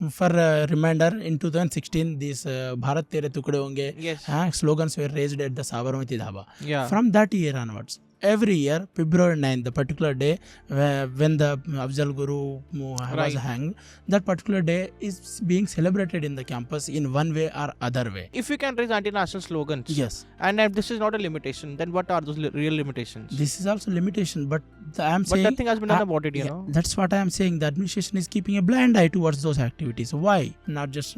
for reminder, in 2016, these Bharat Tere Tukde Honge slogans were raised at the Sabarmati Dhaba. Yeah. From that year onwards, every year, February 9th, the particular day when the Afzal Guru was hanged, that particular day is being celebrated in the campus in one way or other way. If we can raise anti-national slogans, yes, and if this is not a limitation, then what are those real limitations? This is also limitation, but saying that thing has been done about it, you know. That's what I am saying. The administration is keeping a blind eye towards those activities. Why? Not just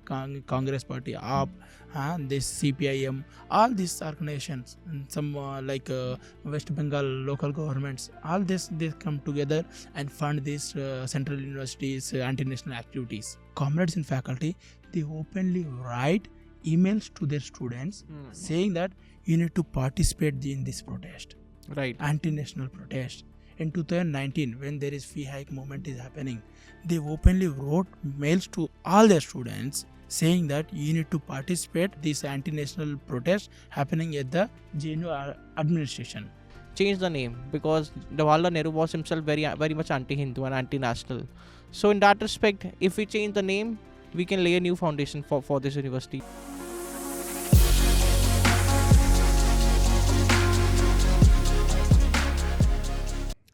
Congress Party, AAP, this CPIM, all these organizations, some like West Bengal local governments, all this, they come together and fund these central universities anti-national activities. Comrades in faculty, they openly write emails to their students saying that you need to participate in this protest, anti-national protest. In 2019, when there is fee hike movement is happening, they openly wrote mails to all their students saying that you need to participate this anti-national protest happening at the JNU administration. Change the name, because Jawaharlal Nehru was himself very much anti-Hindu and anti-national. So in that respect, if we change the name, we can lay a new foundation for this university.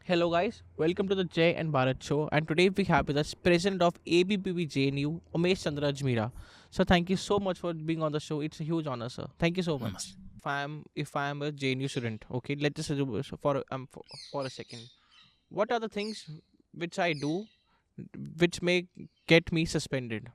Hello guys, welcome to the Jay and Bharat show, and today we have with us President of ABPB JNU, Umesh Chandra Ajmeera. So thank you so much for being on the show. It's a huge honor, sir. Thank you so much. If I am a JNU student, okay, let's just assume for a second. What are the things which I do which may get me suspended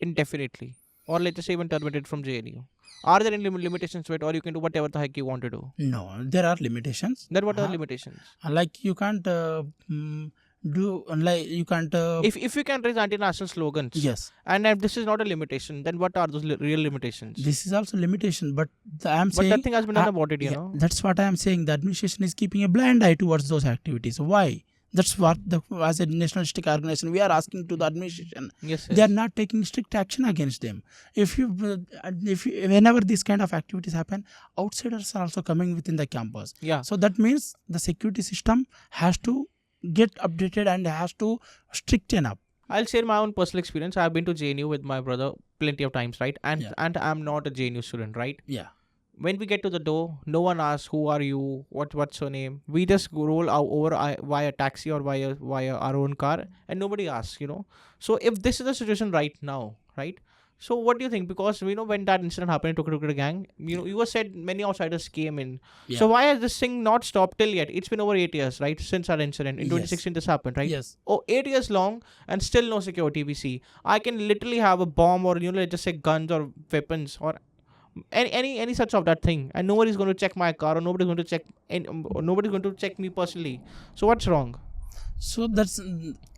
indefinitely, or let's just say even terminated from JNU? Are there any limitations to it, or you can do whatever the heck you want to do? No, there are limitations. Then what are the limitations? Like you can't do, like you can't... If you can raise anti-national slogans, yes, and if this is not a limitation, then what are those real limitations? This is also limitation, but I am saying... But nothing has been done about it, you know. That's what I am saying. The administration is keeping a blind eye towards those activities. Why? That's what, as a nationalistic organization, we are asking to the administration. Yes. They are not taking strict action against them. Whenever these kind of activities happen, outsiders are also coming within the campus. Yeah. So that means the security system has to get updated and has to stricten up. I'll share my own personal experience. I've been to JNU with my brother plenty of times, right? And I'm not a JNU student, right? Yeah. When we get to the door, no one asks, who are you? What's your name? We just roll over via taxi or via our own car, and nobody asks, you know. So if this is the situation right now, right? So what do you think? Because, you know, when that incident happened in Tukde gang, you know, you were said many outsiders came in. Yeah. So why has this thing not stopped till yet? It's been over 8 years, right? Since that incident. In 2016 this happened, right? Yes. 8 years long, and still no security we see. I can literally have a bomb, or, you know, let's just say guns or weapons or any such of that thing, and nobody's going to check my car, or nobody's going to check me personally. So what's wrong? So that's,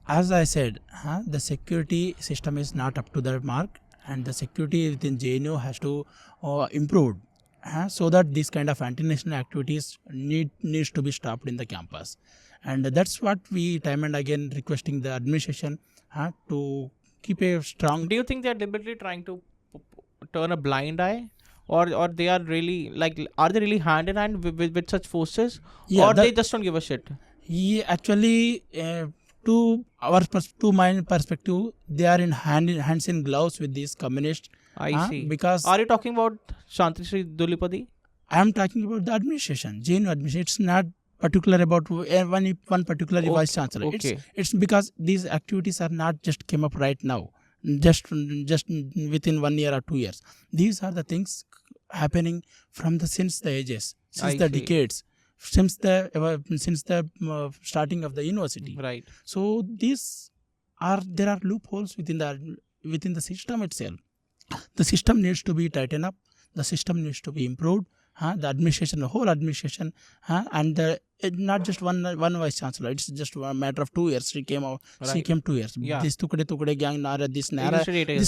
as I said, the security system is not up to the mark, and the security within JNU has to improve, so that this kind of anti-national activities needs to be stopped in the campus. And that's what we time and again requesting the administration to keep a strong... Do you think they are deliberately trying to turn a blind eye? Or they are really, like, are they really hand in hand with such forces? Yeah, or they just don't give a shit? Yeah, actually, to my perspective, they are in hands in gloves with these communists. I see. Because are you talking about Shantri Sri Dulipadi? I am talking about the administration, JNU administration. It's not particular about one particular vice chancellor. Okay. It's because these activities are not just came up right now, just within 1 year or 2 years. These are the things happening since the ages, since the decades, since the starting of the university. Right. So there are loopholes within the system itself. The system needs to be tightened up. The system needs to be improved. The administration, the whole administration, and not just one vice chancellor. It's just a matter of 2 years. She came out. Right. She came 2 years. Yeah. This Tukde gang Nara, these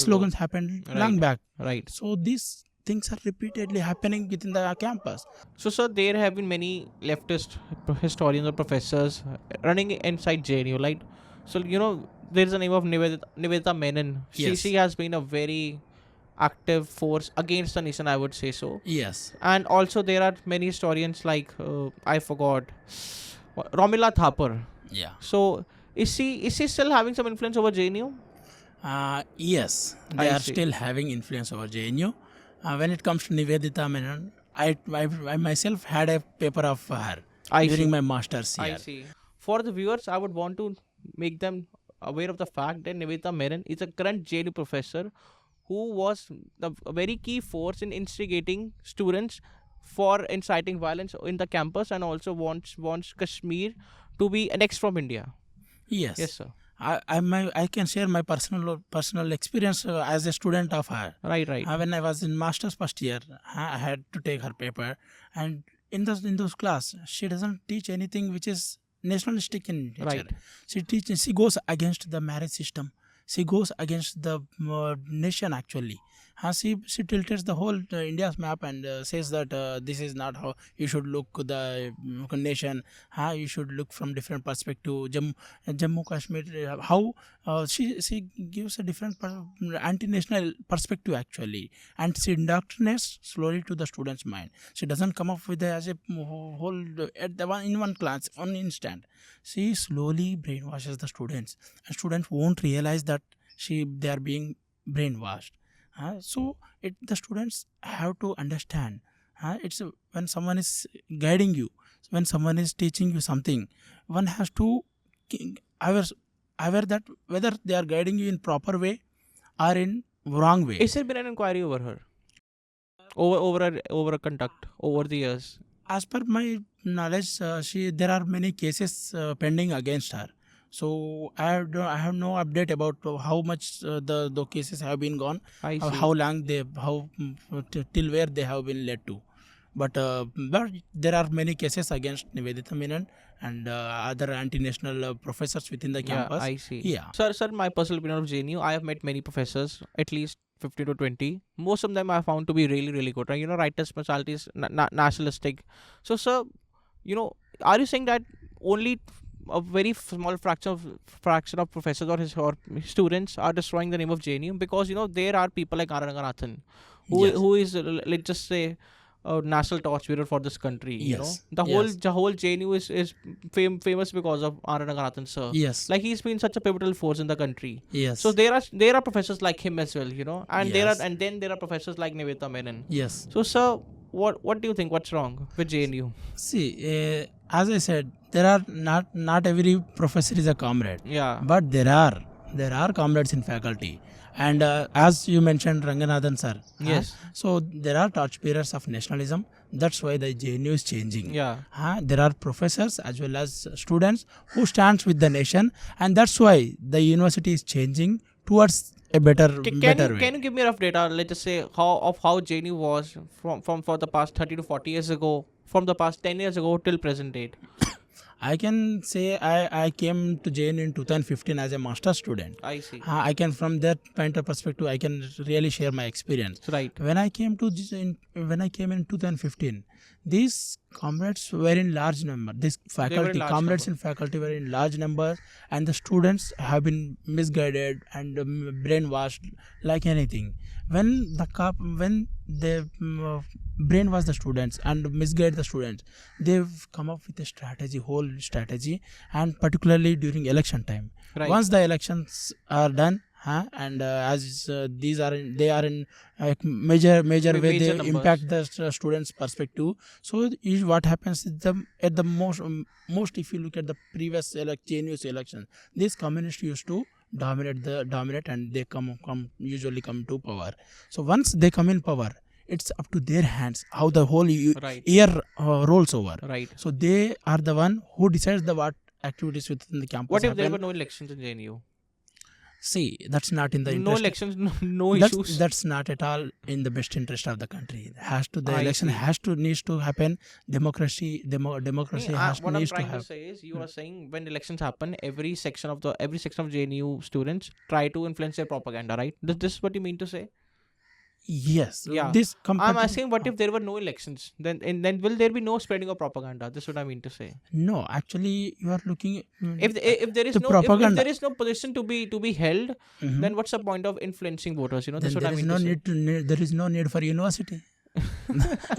slogans happened long back. Right. So these things are repeatedly happening within the campus. So, sir, there have been many leftist historians or professors running inside JNU, right? So, you know, there is a name of Nivedita Menon. Yes. She has been a very active force against the nation, I would say so. Yes. And also there are many historians like, I forgot, Ram Lalla. Yeah. So, is she still having some influence over JNU? Yes, they I are see. still having influence over JNU. When it comes to Nivedita Menon, I myself had a paper of her I during see. my master's I year. see. For the viewers, I would want to make them aware of the fact that Nivedita Menon is a current JNU professor who was a very key force in instigating students for inciting violence in the campus, and also wants Kashmir to be annexed from India. Yes, Yes, sir. I can share my personal experience as a student of her. Right, right, When I was in master's first year, I had to take her paper, and in those class, she doesn't teach anything which is nationalistic in nature. right. She goes against the marriage system. She goes against the nation actually. She tilts the whole India's map and says that this is not how you should look the nation. You should look from different perspective. Jammu Kashmir, how she gives a different anti-national perspective actually, and she indoctrinates slowly to the student's mind. She doesn't come up with as a whole at the one in one class, one instant. She slowly brainwashes the students, and students won't realize that they are being brainwashed. So the students have to understand. When someone is guiding you, when someone is teaching you something, one has to aware, aware that whether they are guiding you in proper way or in wrong way. Is there been an inquiry over her? Over a conduct over the years? As per my knowledge, there are many cases pending against her. So I have no update about how much the cases have been gone, I see. how long till where they have been led to. But there are many cases against Nivedita Menon and other anti-national professors within the Yeah, campus. I see. Yeah. Sir, my personal opinion of JNU, I have met many professors, at least 15 to 20. Most of them I found to be really, really good. Right? Writer specialty is nationalistic. So, sir, are you saying that only a very small fraction of professors or students are destroying the name of JNU? Because there are people like Anandranganathan, Yes. who is let's just say a national torchbearer for this country. Yes. The Yes. whole JNU is famous because of Anandranganathan, sir. Yes. Like, he's been such a pivotal force in the country. Yes. So there are professors like him as well, and Yes. then there are professors like Nivedita Menon. Yes. So, sir, what do you think? What's wrong with JNU? See, as I said, there are not every professor is a comrade, Yeah. but there are comrades in faculty, and as you mentioned, Ranganathan sir. Yes. So there are torchbearers of nationalism. That's why the JNU is changing. Yeah. There are professors as well as students who stands with the nation, and that's why the university is changing towards a better way. Can you give me a rough data? Let's just say how JNU was from for the past 30 to 40 years ago, from the past 10 years ago till present date. I can say I came to JNU in 2015 as a master student. I see. I can, from that point of perspective, I can really share my experience. Right. When I came in 2015, these comrades were in large number. This faculty, large comrades number. in faculty were in large number, and the students have been misguided and brainwashed like anything. When they brainwash the students and misguide the students, they've come up with a whole strategy, and particularly during election time. Right. Once the elections are done, and as they are in major way, Major they numbers. impact the students' perspective. So what happens is at the most, if you look at the previous JNU's election, these communists used to dominate, and they usually come to power. So once they come in power, it's up to their hands how the whole Right. year rolls over. Right. So they are the one who decides what activities within the campus What if there happen. were no elections in JNU? See, that's not in the No interest. elections, no issues. That's not at all in the best interest of the country. The I election see. needs to happen. Democracy What I'm needs to trying to happen. say is, you are saying when elections happen, every section of JNU students try to influence their propaganda, right? This is what you mean to say? Yes. Yeah. I'm asking, what if there were no elections? Then will there be no spreading of propaganda? This is what I mean to say. No, actually, you are looking. If there is The no propaganda. if there is no position to be held, Mhm. then what's the point of influencing voters? Then This is what I there is mean no to say. there is no need for university.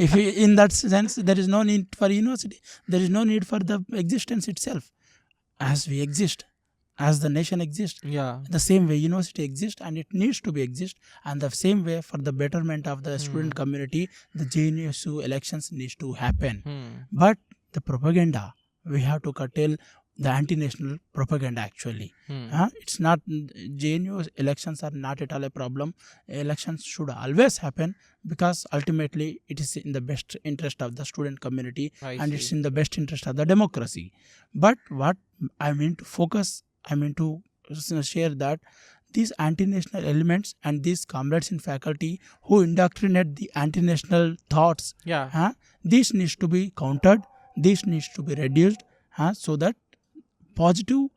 If you, in that sense, there is no need for university. There is no need for the existence itself, as we exist. as the nation exists, Yeah. the same way university exists, and it needs to be exist, and the same way for the betterment of the student community, the JNU elections needs to happen. But the propaganda, we have to curtail the anti-national propaganda actually. It's not, JNU elections are not at all a problem. Elections should always happen because ultimately it is in the best interest of the student community, and it's in the best interest of the democracy. But what I mean to share that these anti-national elements and these comrades in faculty who indoctrinate the anti-national thoughts, this needs to be countered, this needs to be reduced, so that positive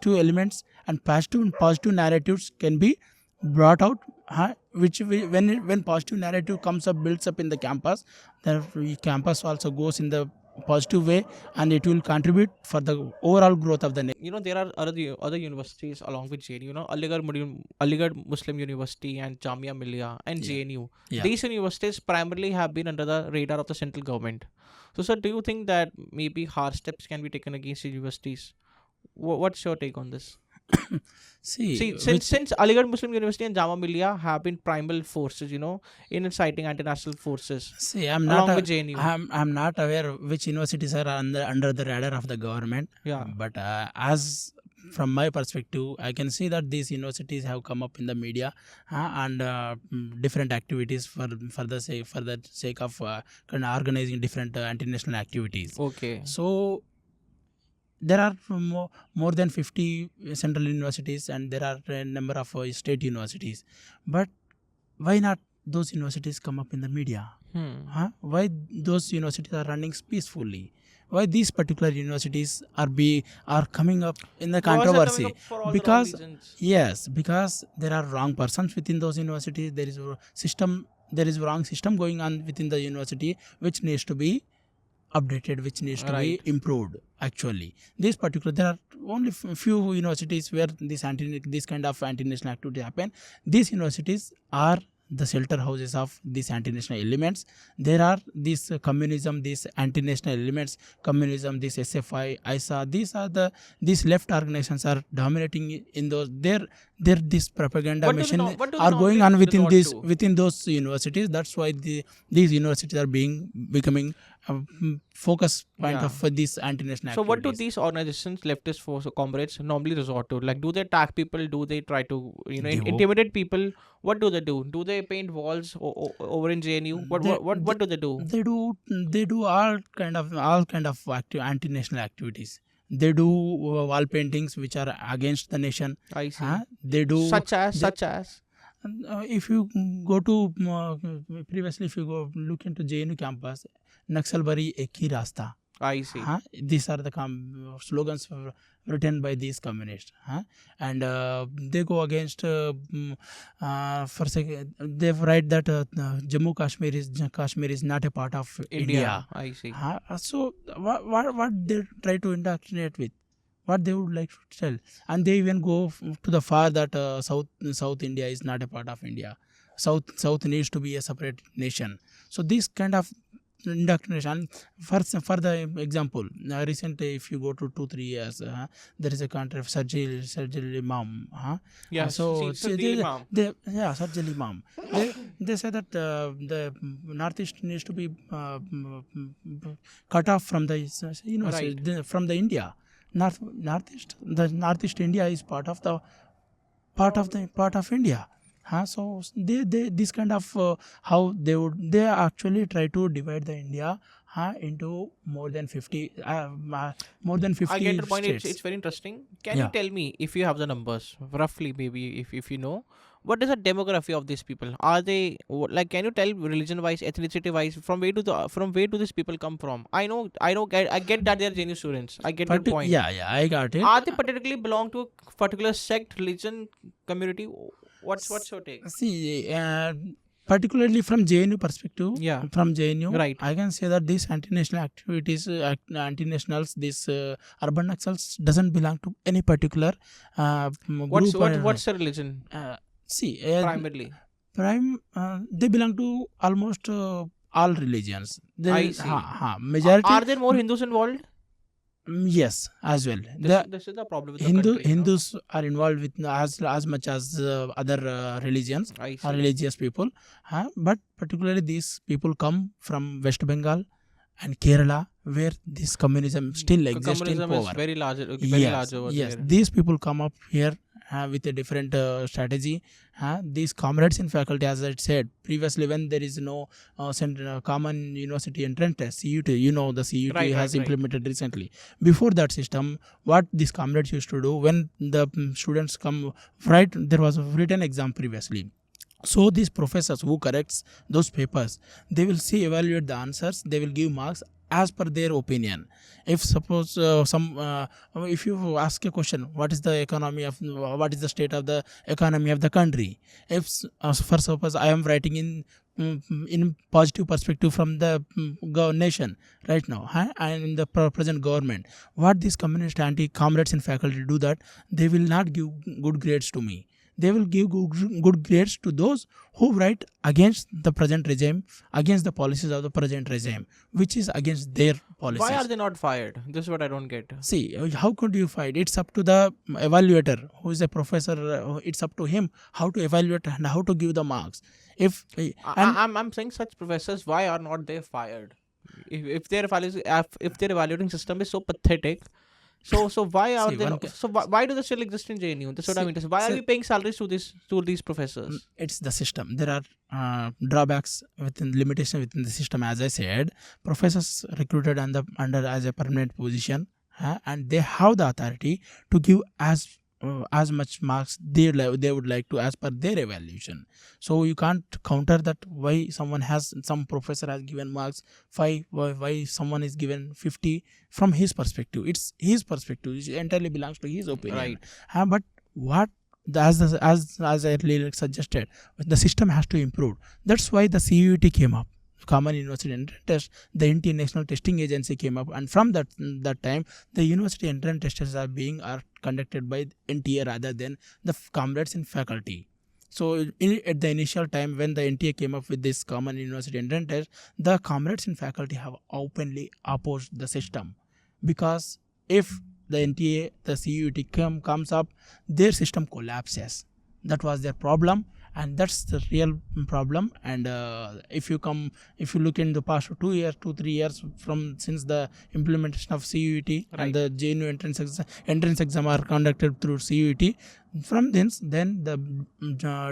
elements and positive narratives can be brought out, when positive narrative comes up, builds up in the campus, the campus also goes in the positive way, and it will contribute for the overall growth of the nation. There are other universities along with JNU, Aligarh Muslim University and Jamia Milia and JNU. These universities primarily have been under the radar of the central government. So, sir, do you think that maybe hard steps can be taken against universities? What's your take on this? Since Aligarh Muslim University and Jamia Milia have been primal forces, in inciting anti-national forces. I'm with JNU. I'm not aware which universities are under the radar of the government. But as from my perspective, I can see that these universities have come up in the media, and different activities for the sake of organizing different anti-national activities. Okay. So there are more than 50 central universities, and there are a number of state universities. But why not those universities come up in the media? Why those universities are running peacefully? Why these particular universities are coming up in the controversy? Because there are wrong persons within those universities. There is wrong system going on within the university, which needs to be updated, which needs to be improved. Actually, there are only few universities where this kind of anti-national activity happen. These universities are the shelter houses of these anti-national elements. There are these communism, these anti-national elements, communism, this SFI, ISA. These left organizations are dominating in those. This propaganda mission are going on within those universities. That's why these universities are becoming focus point of these anti-national activities. So what do these organizations, leftist comrades, normally resort to? Like, do they attack people? Do they try to intimidate people? What do they do? Do they paint walls over in JNU? What do they do? They do all kind of anti-national activities. They do wall paintings which are against the nation. I see. They do such as. If you go to previously, if you go look into JNU campus, Naxalbari Ek Hi Rasta. I see. These are the slogans written by these communists. And they go against, they write that Jammu Kashmir is not a part of India. I see. So what they try to indoctrinate with, what they would like to tell, and they even go to the far that South India is not a part of India. South needs to be a separate nation. So this kind of indoctrination. For the example, recently, if you go to 2-3 years, there is a country of Sarjil Imam. Sarjil Imam. Sarjil Imam. They say that the Northeast needs to be cut off from the from the India. Northeast India is part of India. So they this kind of how they actually try to divide the India into more than 50 I get the point. states. It's very interesting. Can you tell me, if you have the numbers, roughly, maybe if you know, what is the demography of these people? Are they can you tell religion wise, ethnicity wise, from where do these people come from? I get that they are JNU students. I get your point. I got it. Are they particularly belong to a particular sect, religion, community? What's your take? See, particularly from JNU perspective, from JNU, right, I can say that these anti-national activities, anti-nationals, these urban Naxals doesn't belong to any particular group. What's the religion? Primarily, they belong to almost all religions. I see. Majority. Are there more Hindus involved? Yes, as well. This is the problem with the country. Hindus are involved with as much as other religions I or see. religious people, but particularly these people come from West Bengal and Kerala, where this communism still exists in Communism is power. very large, very Yes, large over yes. there. These people come up here with a different strategy. These comrades in faculty, as I said previously, when there is no common university entrance test, CUT, the CUT Right, has right, right. implemented recently. Before that system, what these comrades used to do when the students come, right, there was a written exam previously. So these professors who corrects those papers, they will evaluate the answers, they will give marks as per their opinion. If suppose if you ask a question, what is the what is the state of the economy of the country, if for suppose I am writing in positive perspective from the nation right now, and in the present government, what these communist anti comrades in faculty do, that they will not give good grades to me. They will give good grades to those who write against the present regime, against the policies of the present regime, which is against their policies. Why are they not fired? This is what I don't get. See, how could you fight? It's up to the evaluator, who is a professor. It's up to him how to evaluate and how to give the marks. If and I'm saying such professors, why are not they fired? If their evaluating system is so pathetic, so why are See, they one not, ca- so why do they still exist in JNU? That's what I See, mean to say. Why are see- we paying salaries to these professors? it's the system. There are drawbacks within limitation within the system. As I said, professors recruited under as a permanent position, and they have the authority to give as much marks they would like to as per their evaluation. So you can't counter that why some professor has given marks 5, why someone is given 50 from his perspective. It's his perspective. It entirely belongs to his opinion. Right. But what as I earlier suggested, the system has to improve. That's why the CUET came up, Common University Entrance Test. The International Testing Agency came up, and from that time, the university entrance tests are conducted by NTA rather than the comrades in faculty. So at the initial time when the NTA came up with this Common University Entrance Test, the comrades in faculty have openly opposed the system, because if the NTA, the CUET comes up, their system collapses. That was their problem, and that's the real problem. And if you look in the past 2-3 years from since the implementation of CUET, Right. and the JNU entrance exam are conducted through CUET, from then the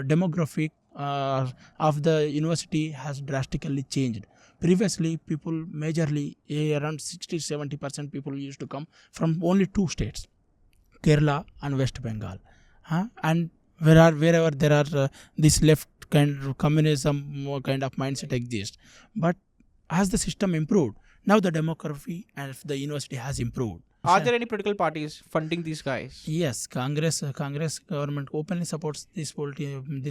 demographic of the university has drastically changed. Previously, people majorly around 60-70% people used to come from only 2 states, Kerala and West Bengal, and wherever there are this left kind of communism kind of mindset exists. But as the system improved, now the demography of the university has improved. Are there any political parties funding these guys? Yes, Congress government openly supports these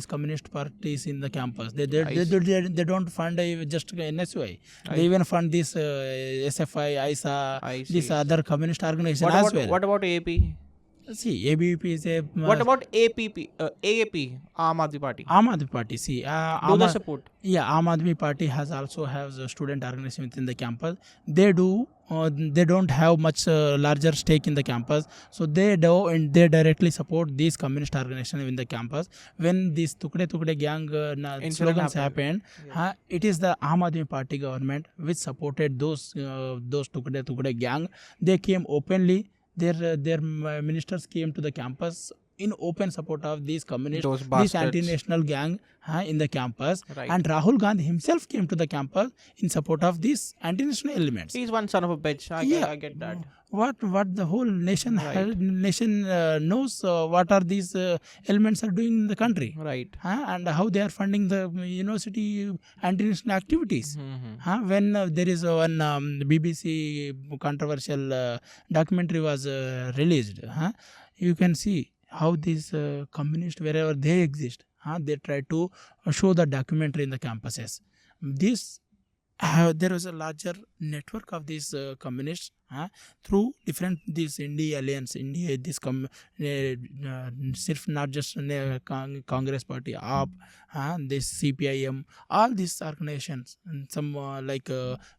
communist parties in the campus. They don't fund just NSY. They even fund this SFI, ISA, I see. this other communist organization as well. What about AP? See, ABVP is a What about APP? AAP, Aam Aadmi Party. Aam Aadmi Party. See, Do they support? Yeah, Aam Aadmi Party has a student organization within the campus. They don't have much larger stake in the campus, so they directly support these communist organizations in the campus. When these Tukde gang slogans happened, it is the Aam Aadmi Party government which supported those Tukde gang. They came openly. Their ministers came to the campus in open support of these communists, this anti-national gang in the campus. Right. And Rahul Gandhi himself came to the campus in support of these anti-national elements. He's one son of a bitch. I get that. What the whole nation knows what are these elements are doing in the country, Right. and how they are funding the university anti-national activities. When there is one BBC controversial documentary was released, you can see how these communists, wherever they exist, they try to show the documentary in the campuses. This there was a larger network of these communists through different this India alliance, India this not just Congress party, AAP, this CPIM, all these organizations, and some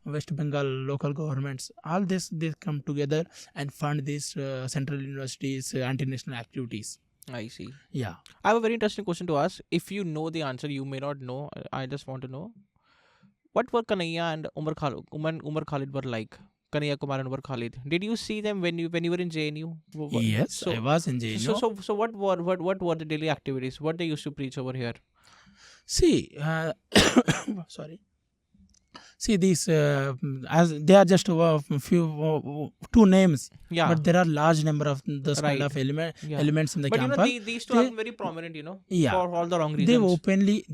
West Bengal local governments, all this they come together and fund these central universities anti-national activities. I see. Yeah. I have a very interesting question to ask. If you know the answer, you may not know. I just want to know. What were Kanhaiya and Umar Khalid were like? Kanhaiya, Kumar and Umar Khalid. Did you see them when you were in JNU? Yes, I was in JNU. So what were the daily activities? What they used to preach over here? See, sorry. See, these as they are just two names, Yeah. but there are large number of those kind Right. of Yeah. elements in the But campus. these two are very prominent, Yeah. for all the wrong They reasons.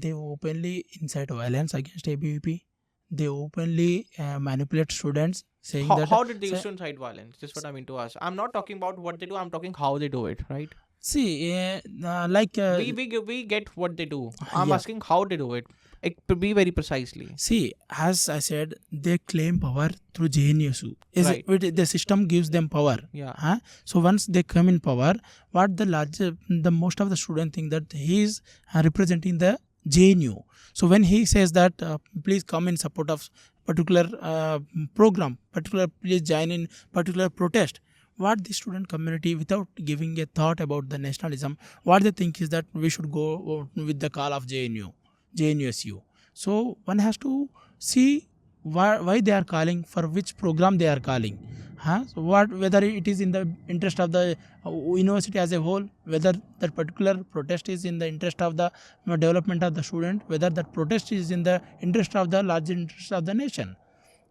openly incite violence against ABVP. They openly manipulate students, saying that. How did they used say- to incite violence? That's what I mean to ask. I'm not talking about what they do. I'm talking how they do it. Right? See, We get what they do. I'm Yeah. asking how they do it. It to be very precisely. See, as I said, they claim power through JNU. Right. The system gives them power. Yeah. So once they come in power, what the most of the students think that he is representing the JNU. So when he says that please come in support of particular program, please join in particular protest, what the student community, without giving a thought about the nationalism, what they think is that we should go with the call of JNUSU. So one has to see why they are calling, for which program they are calling. So whether it is in the interest of the university as a whole, whether that particular protest is in the interest of the development of the student, whether that protest is in the interest of the larger interest of the nation.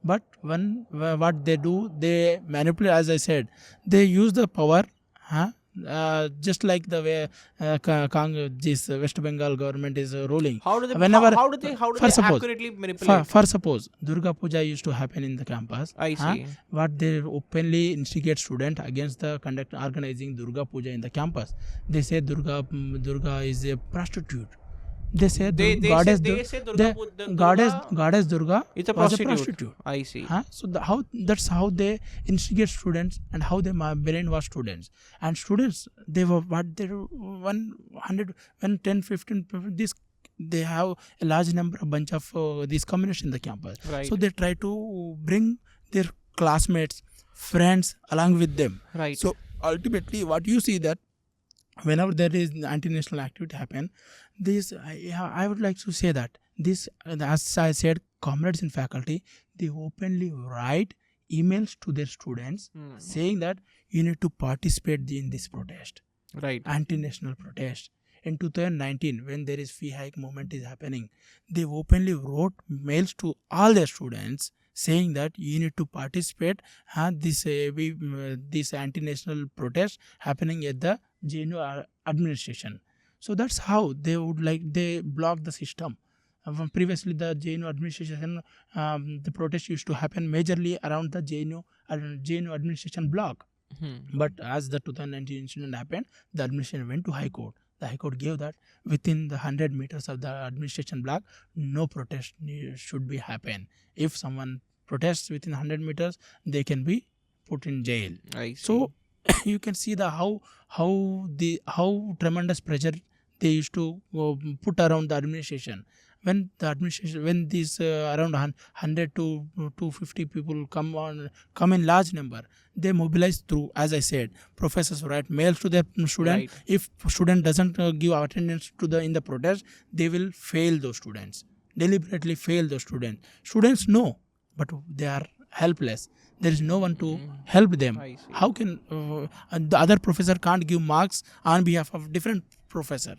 But what they do, they manipulate, as I said, they use the power, just like the way this West Bengal government is ruling. How do they? Whenever- how do they for suppose- accurately manipulate? For suppose, Durga Puja used to happen in the campus. I see. What they openly instigate student against the organizing Durga Puja in the campus. They say Durga is a prostitute. They say They goddess say Durga goddess Durga is a was a prostitute. prostitute. I see. So that's how they instigate students and how they brainwash students. And students, they were what they do, 100, 10, 15 people, they have a large number, a bunch of these communists in the campus. Right. So they try to bring their classmates, friends along with them. Right. So ultimately, what you see that whenever there is anti-national activity happen, this I would like to say that this, as I said, comrades in faculty, they openly write emails to their students saying that you need to participate in this protest, Right. anti-national protest. In 2019, when there is fee hike movement is happening, they openly wrote mails to all their students saying that you need to participate this anti-national protest happening at the JNU administration. So that's how they block the system. Previously, the JNU administration, the protest used to happen majorly around the JNU administration block. But as the 2019 incident happened, the administration went to High Court. The High Court gave that within the 100 meters of the administration block, no protest should be happen. If someone protests within 100 meters, they can be put in jail. I see. So you can see the how tremendous pressure they used to put around the administration. When these around 100 to 250 people come in large number, they mobilize through, as I said, professors write mails to their student. Right. If student doesn't give attendance in the protest, they will fail those students, deliberately fail those students. Students know, but they are helpless. There is no one to help them. I see. How can the other professor can't give marks on behalf of different professor?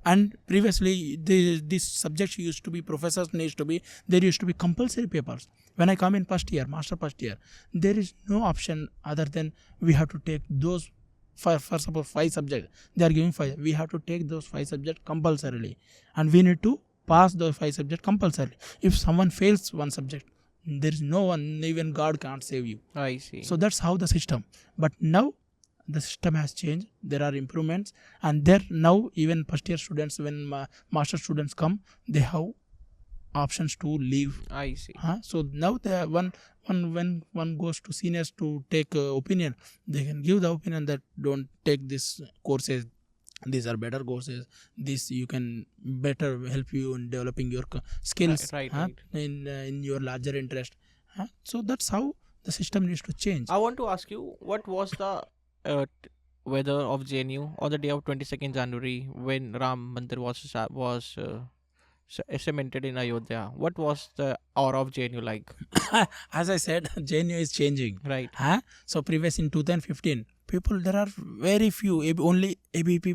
And previously, this subject used to be, there used to be compulsory papers. When I come in master first year, there is no option other than we have to take those, for suppose 5 subjects. They are giving 5. We have to take those 5 subjects compulsorily. And we need to pass those 5 subjects compulsorily. If someone fails one subject, there is no one, even God can't save you. I see. So that's how the system. But now the system has changed. There are improvements, and there now even first year students, when master students come, they have options to leave. I see. So now the when one goes to seniors to take opinion, they can give the opinion that don't take this courses. These are better courses. This you can better help you in developing your skills Right. in your larger interest. So that's how the system needs to change. I want to ask you, what was the weather of JNU on the day of 22nd January when Ram Mandir was cemented in Ayodhya? What was the aura of JNU like? As I said, JNU is changing. Right. So previous in 2015, people, there are very few, only ABP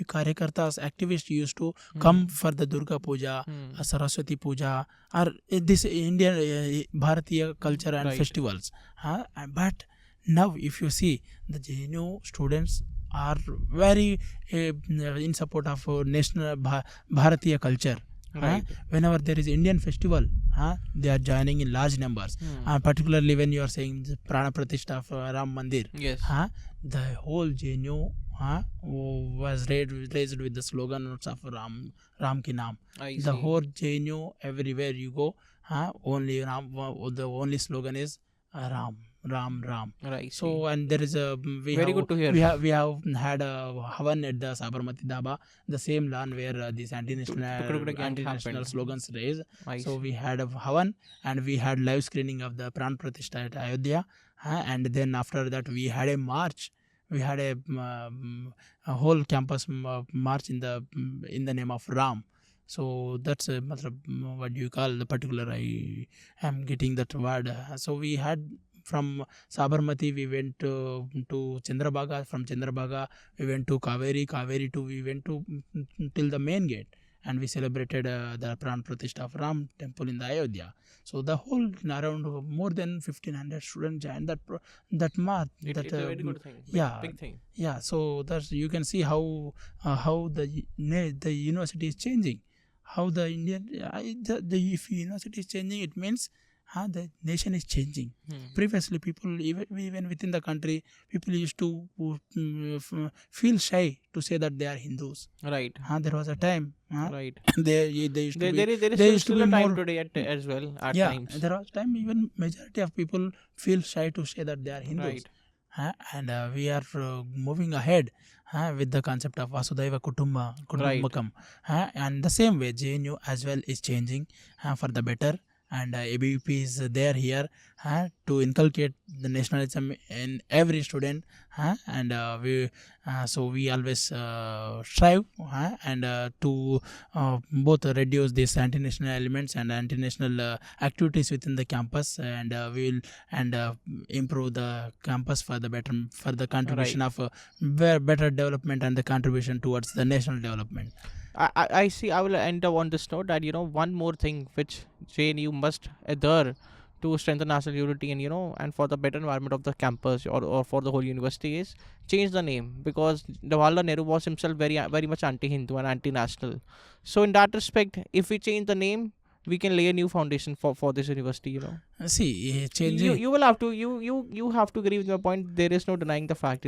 karyakartas, activists used to come for the Durga Puja, Saraswati Puja, or this Indian Bharatiya culture and festivals. But now if you see, the JNU students are very in support of national Bharatiya culture. Right. Whenever there is Indian festival, they are joining in large numbers. Particularly when you are saying the Prana Pratishtha of Ram Mandir. Yes. The whole JNU was raised with the slogan of Ram Ki Naam. The whole JNU, everywhere you go, only Ram, the only slogan is Ram. Right. So, and there is a good to hear. We have had a Havan at the Sabarmati Dhaba, the same land where these anti-national slogans raised. So we had a Havan, and we had live screening of the Pran Pratishtha at Ayodhya, and then after that we had a march. We had a whole campus march in the name of Ram. So that's what do you call the particular? I am getting that word. So we had. From Sabarmati, we went to Chandrabhaga. From Chandrabhaga, we went to Kaveri to we went to till the main gate, and we celebrated the Pran Pratishtha of Ram temple in the Ayodhya. So the whole around more than 1,500 students joined that march. It's a very good thing. Big thing. Yeah. So that's, you can see how the university is changing. How the Indian if university is changing, it means the nation is changing. Previously, people even within the country, people used to feel shy to say that they are Hindus. Right. There was a time. Right. There used to be. There is still a time today as well at times. There was time even majority of people feel shy to say that they are Hindus. Right. And we are moving ahead with the concept of Vasudhaiva Kutumbakam. And the same way JNU as well is changing for the better. And ABVP is there here to inculcate the nationalism in every student, and we always strive and to both reduce these anti-national elements and anti-national activities within the campus, and we will improve the campus for the contribution of better development and the contribution towards the national development. I see. I will end up on this note that, one more thing which JNU must adhere to strengthen national unity and, and for the better environment of the campus or for the whole university is change the name, because Jawaharlal Nehru was himself very much anti-Hindu and anti-national. So in that respect, if we change the name, we can lay a new foundation for this university. See, changing. You will have to you have to agree with my point. There is no denying the fact.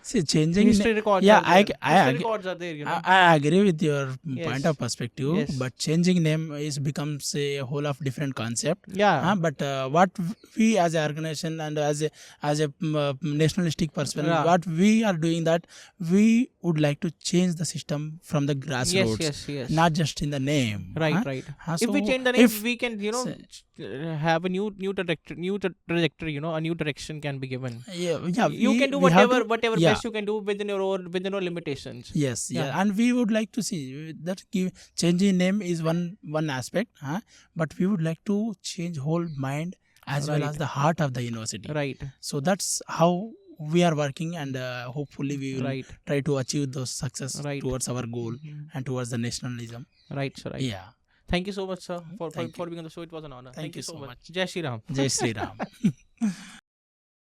See, changing history records. Yeah, history records are there. I agree with your point of perspective. Yes. But changing name becomes a whole of different concept. Yeah. But what we as an organization and as a nationalistic person, what we are doing, that we would like to change the system from the grassroots. Yes. Not just in the name. Right. So If we change the name, we can have a new trajectory. A new direction can be given. Yeah. You can do whatever best you can do within your limitations. Yes. And we would like to see that changing name is one aspect, but we would like to change whole mind as well as the heart of the university. Right. So that's how we are working, and hopefully we will try to achieve those success towards our goal and towards the nationalism. Right. Yeah. Thank you so much, sir, for being on the show. It was an honor. Thank you so much. Jai Shri Ram. Jai Shri Ram.